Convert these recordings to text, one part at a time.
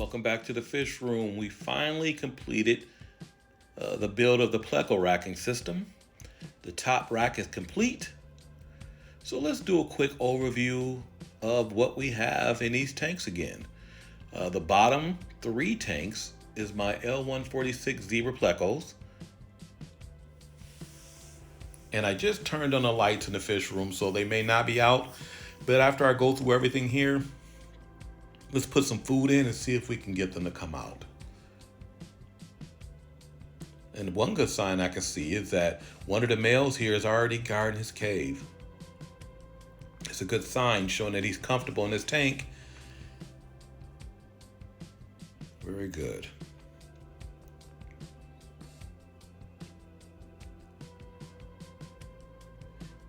Welcome back to the fish room. We finally completed the build of the Pleco racking system. The top rack is complete. So let's do a quick overview of what we have in these tanks again. The bottom 3 tanks is my L146 Zebra Plecos. And I just turned on the lights in the fish room, so they may not be out. But after I go through everything here, let's put some food in and see if we can get them to come out. And one good sign I can see is that one of the males here is already guarding his cave. It's a good sign showing that he's comfortable in his tank. Very good.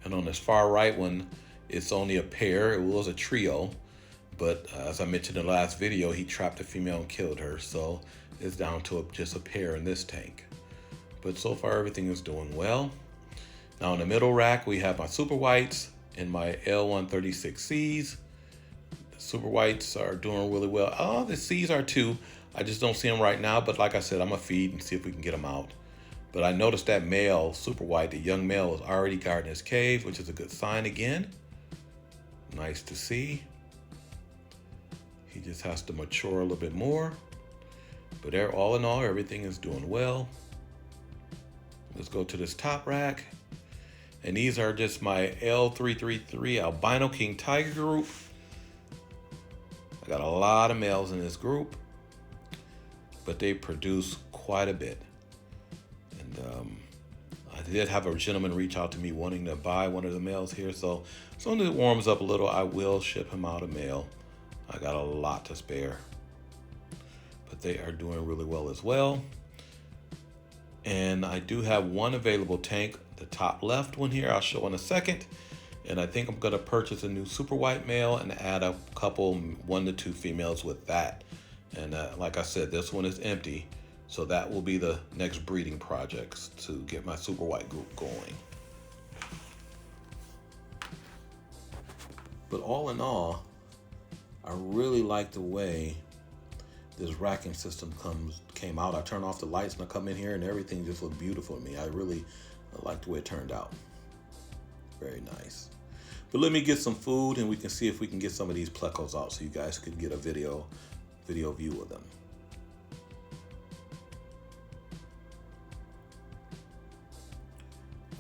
And on this far right one, it's only a pair. It was a trio. But as I mentioned in the last video, he trapped a female and killed her. So it's down to just a pair in this tank. But so far, everything is doing well. Now in the middle rack, we have my super whites and my L136Cs. The super whites are doing really well. Oh, the Cs are too. I just don't see them right now. But like I said, I'm going to feed and see if we can get them out. But I noticed that male, super white, the young male, is already guarding his cave, which is a good sign again. Nice to see. He just has to mature a little bit more. But all in all, everything is doing well. Let's go to this top rack. And these are just my L333 Albino King Tiger group. I got a lot of males in this group, but they produce quite a bit. And I did have a gentleman reach out to me wanting to buy one of the males here. So as soon as it warms up a little, I will ship him out a male. I got a lot to spare, but they are doing really well as well. And I do have one available tank, the top left one here, I'll show in a second. And I think I'm gonna purchase a new super white male and add a couple, 1 to 2 females with that. And like I said, this one is empty. So that will be the next breeding projects to get my super white group going. But all in all, I really like the way this racking system came out. I turn off the lights and I come in here and everything just looked beautiful to me. I really like the way it turned out. Very nice. But let me get some food and we can see if we can get some of these plecos out so you guys can get a video view of them.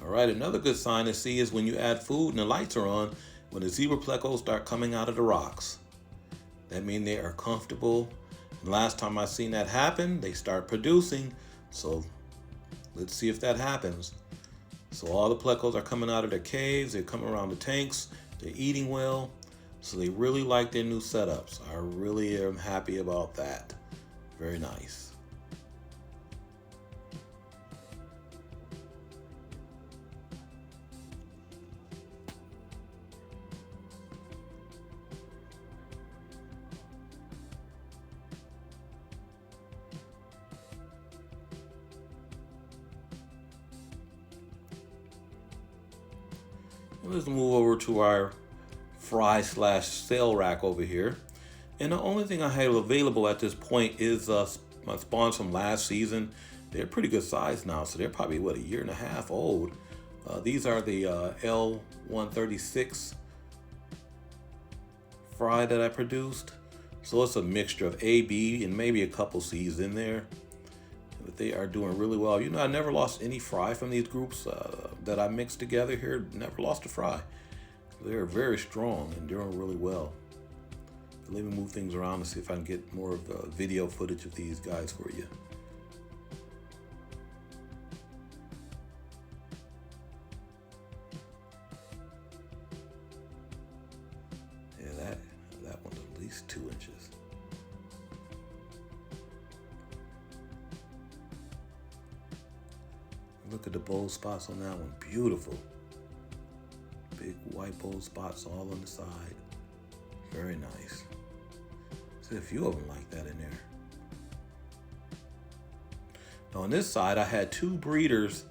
All right, another good sign to see is when you add food and the lights are on, when the zebra plecos start coming out of the rocks. That means they are comfortable. And last time I seen that happen, they start producing. So let's see if that happens. So all the plecos are coming out of their caves. They're coming around the tanks. They're eating well. So they really like their new setups. I really am happy about that. Very nice. Let's move over to our fry/sale rack over here. And the only thing I have available at this point is my spawns from last season. They're pretty good size now, so they're probably, what, 1.5 years old. These are the L136 fry that I produced. So it's a mixture of A, B, and maybe a couple C's in there. But they are doing really well. You know, I never lost any fry from these groups that I mixed together here. Never lost a fry. They're very strong and doing really well. Let me move things around and see if I can get more of video footage of these guys for you. Yeah, that one's at least 2 inches. Look at the bold spots on that one. Beautiful. Big white bold spots all on the side. Very nice. See a few of them like that in there. Now on this side, I had 2 breeders.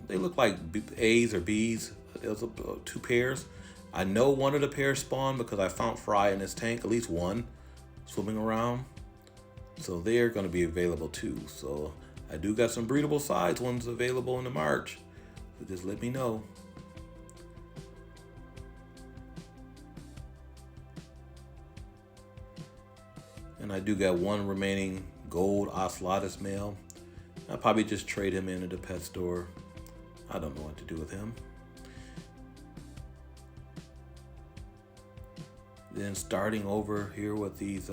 They look like A's or B's. There's 2 pairs. I know one of the pairs spawned because I found fry in this tank, at least one, swimming around. So they're going to be available too. So I do got some breedable size ones available in the March. So just let me know. And I do got one remaining gold Ocelotus male. I'll probably just trade him in at the pet store. I don't know what to do with him. Then starting over here with these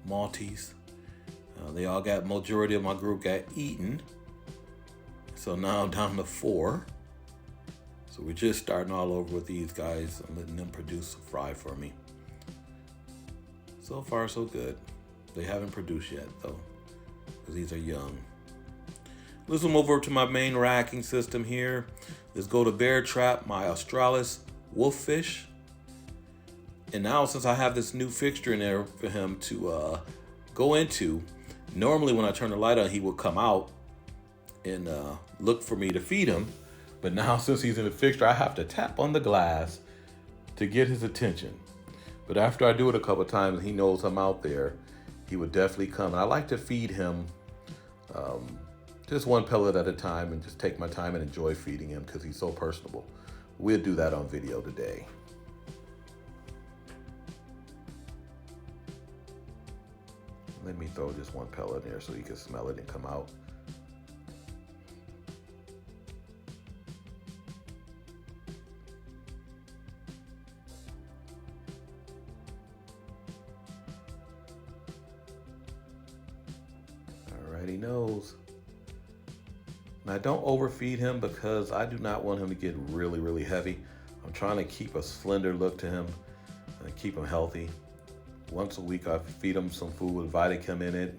Maltese. They all got, majority of my group got eaten. So now I'm down to 4. So we're just starting all over with these guys. I'm letting them produce a fry for me. So far so good. They haven't produced yet though, because these are young. Let's move over to my main racking system here. Let's go to bear trap my Australis Wolfish. And now since I have this new fixture in there for him to go into, normally when I turn the light on, he would come out and look for me to feed him. But now since he's in the fixture, I have to tap on the glass to get his attention. But after I do it a couple of times, he knows I'm out there, he would definitely come. And I like to feed him just one pellet at a time and just take my time and enjoy feeding him because he's so personable. We'll do that on video today. Let me throw just one pellet in there so he can smell it and come out. He knows. Now don't overfeed him because I do not want him to get really, really heavy. I'm trying to keep a slender look to him and keep him healthy. Once a week I feed him some food with Vitachem in it,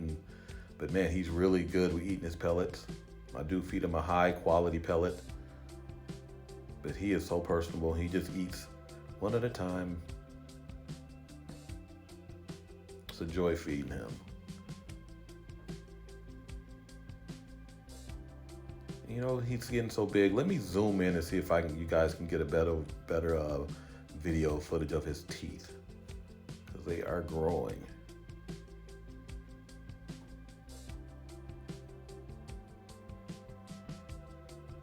but man, he's really good with eating his pellets. I do feed him a high quality pellet, but he is so personable. He just eats one at a time. It's a joy feeding him. You know, he's getting so big. Let me zoom in and see if you guys can get a better video footage of his teeth, because they are growing.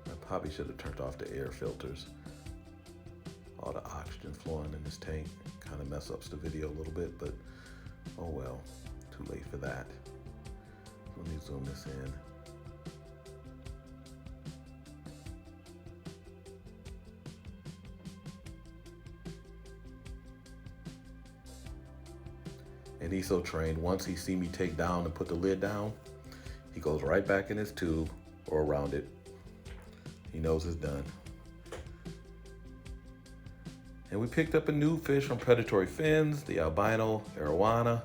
I probably should have turned off the air filters. All the oxygen flowing in this tank kind of mess up the video a little bit, but oh well, too late for that. Let me zoom this in. And he's so trained, once he see me take down and put the lid down, he goes right back in his tube or around it. He knows it's done. And we picked up a new fish from Predatory Fins, the albino arowana.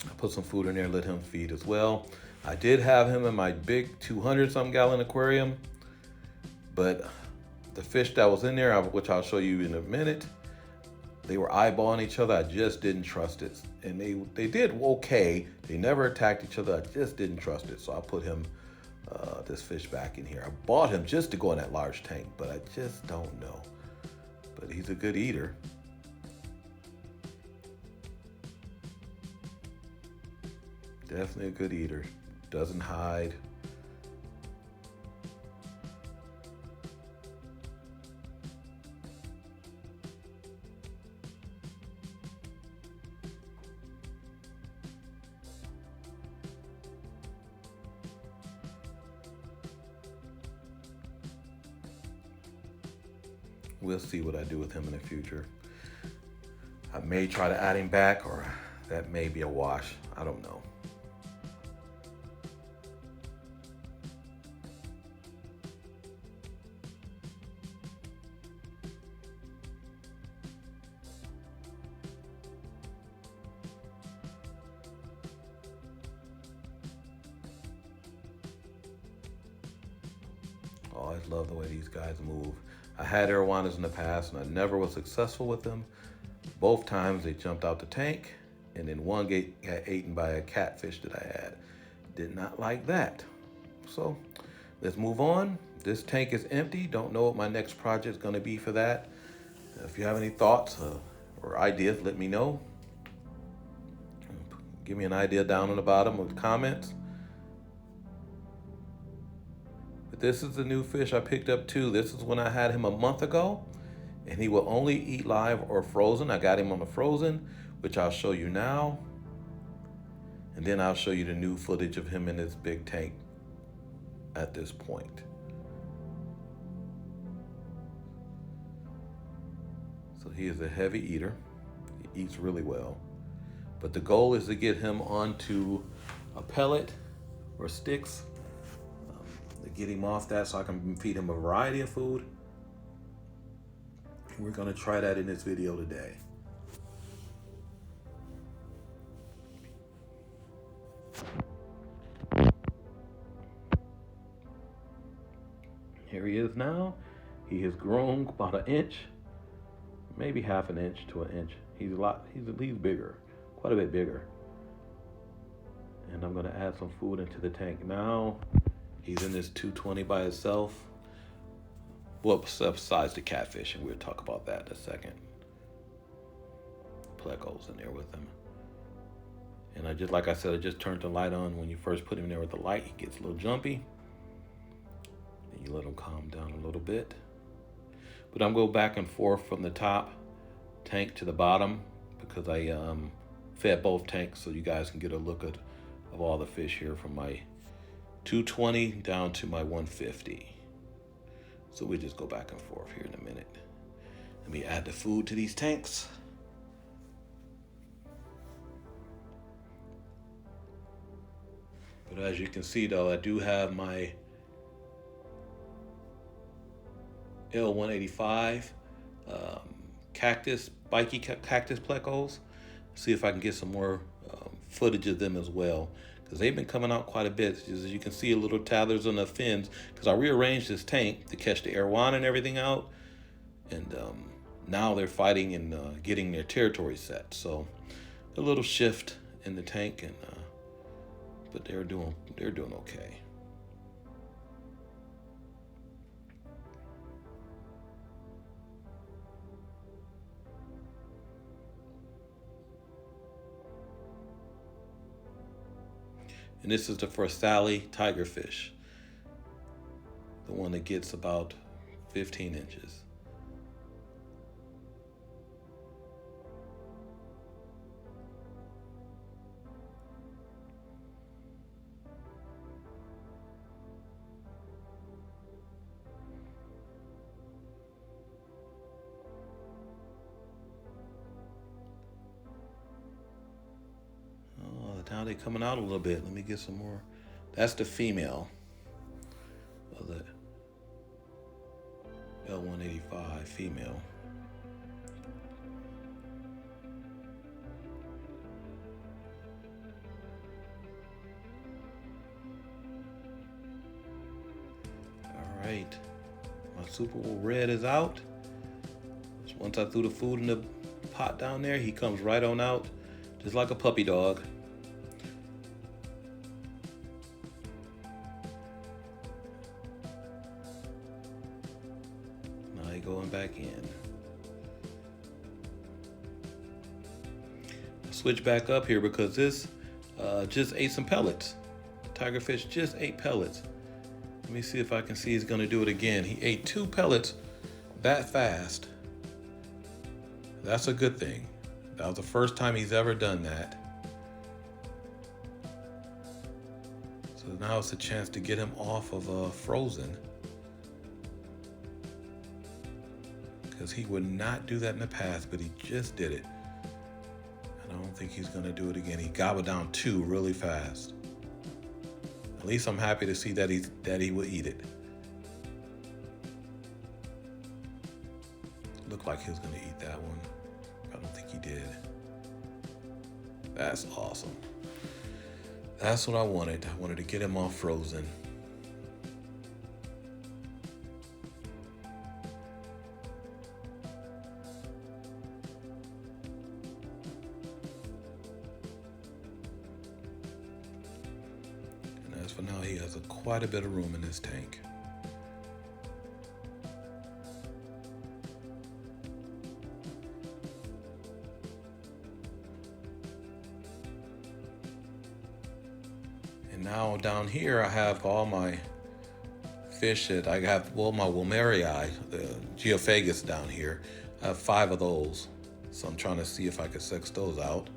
I put some food in there, let him feed as well. I did have him in my big 200-some gallon aquarium, but the fish that was in there, which I'll show you in a minute, they were eyeballing each other. I just didn't trust it. And they did okay. They never attacked each other. I just didn't trust it. So I put him, this fish back in here. I bought him just to go in that large tank, but I just don't know. But he's a good eater. Definitely a good eater. Doesn't hide. We'll see what I do with him in the future. I may try to add him back, or that may be a wash. I don't know. I always love the way these guys move. I had arowanas in the past and I never was successful with them. Both times they jumped out the tank, and then one got eaten by a catfish that I had. Did not like that. So let's move on. This tank is empty. Don't know what my next project is going to be for that. If you have any thoughts or ideas, let me know. Give me an idea down in the bottom of the comments. But this is the new fish I picked up too. This is when I had him a month ago, and he will only eat live or frozen. I got him on the frozen, which I'll show you now. And then I'll show you the new footage of him in this big tank at this point. So he is a heavy eater. He eats really well. But the goal is to get him onto a pellet or sticks, to get him off that so I can feed him a variety of food. We're gonna try that in this video today. Here he is now. He has grown about an inch, maybe half an inch to an inch. He's bigger, quite a bit bigger. And I'm gonna add some food into the tank now. He's in this 220 by itself. Well, besides the catfish, and we'll talk about that in a second. Pleco's in there with him. And I just turned the light on. When you first put him there with the light, he gets a little jumpy. Then you let him calm down a little bit. But I'm going back and forth from the top tank to the bottom because I fed both tanks so you guys can get a look of all the fish here from my 220 down to my 150. So we just go back and forth here in a minute. Let me add the food to these tanks. But as you can see though, I do have my L185 spiky cactus plecos. See if I can get some more footage of them as well, because they've been coming out quite a bit. As you can see, a little tattlers on the fins, because I rearranged this tank to catch the airwan and everything out, and now they're fighting and getting their territory set. So a little shift in the tank, and but they're doing okay. And this is the first Sally tigerfish, the one that gets about 15 inches. Now they're coming out a little bit. Let me get some more. That's the female of the L185 female. All right, my Super Bowl red is out. So once I threw the food in the pot down there, he comes right on out, just like a puppy dog. Going back in. I'll switch back up here because this just ate some pellets. The tigerfish just ate pellets. Let me see if I can see he's gonna do it again. He ate 2 pellets that fast. That's a good thing. That was the first time he's ever done that. So now it's a chance to get him off of frozen. Because he would not do that in the past, but he just did it. And I don't think he's gonna do it again. He gobbled down 2 really fast. At least I'm happy to see that he will eat it. Looked like he was gonna eat that one. I don't think he did. That's awesome. That's what I wanted. I wanted to get him off frozen. As for now, he has quite a bit of room in this tank. Now down here I have all my fish that I have, well, my Wilmerii, the Geophagus down here. I have 5 of those. So I'm trying to see if I can sex those out.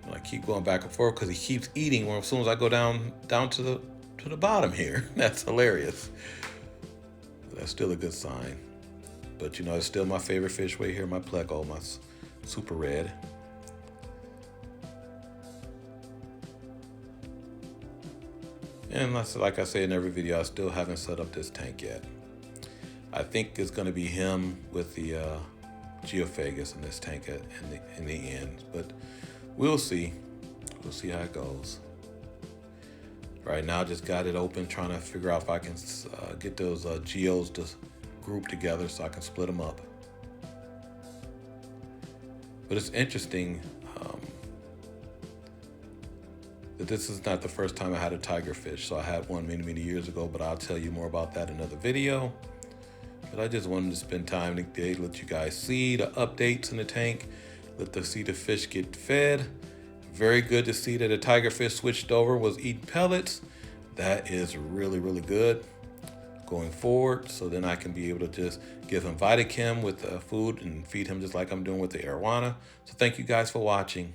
And I keep going back and forth because he keeps eating as soon as I go down to the bottom here. That's hilarious. That's still a good sign. But you know, it's still my favorite fish right here, my Pleco, my super red. And like I say in every video, I still haven't set up this tank yet. I think it's going to be him with the Geophagus in this tank in the end. But we'll see. We'll see how it goes. Right now, I just got it open, trying to figure out if I can get those geos to group together so I can split them up. But it's interesting that this is not the first time I had a tigerfish. So I had one many years ago, but I'll tell you more about that in another video. But I just wanted to spend time today to let you guys see the updates in the tank, see the fish get fed. Very good to see that a tigerfish switched over, was eating pellets. That is really good going forward. So then I can be able to just give him Vitachem with food and feed him just like I'm doing with the arowana. So thank you guys for watching.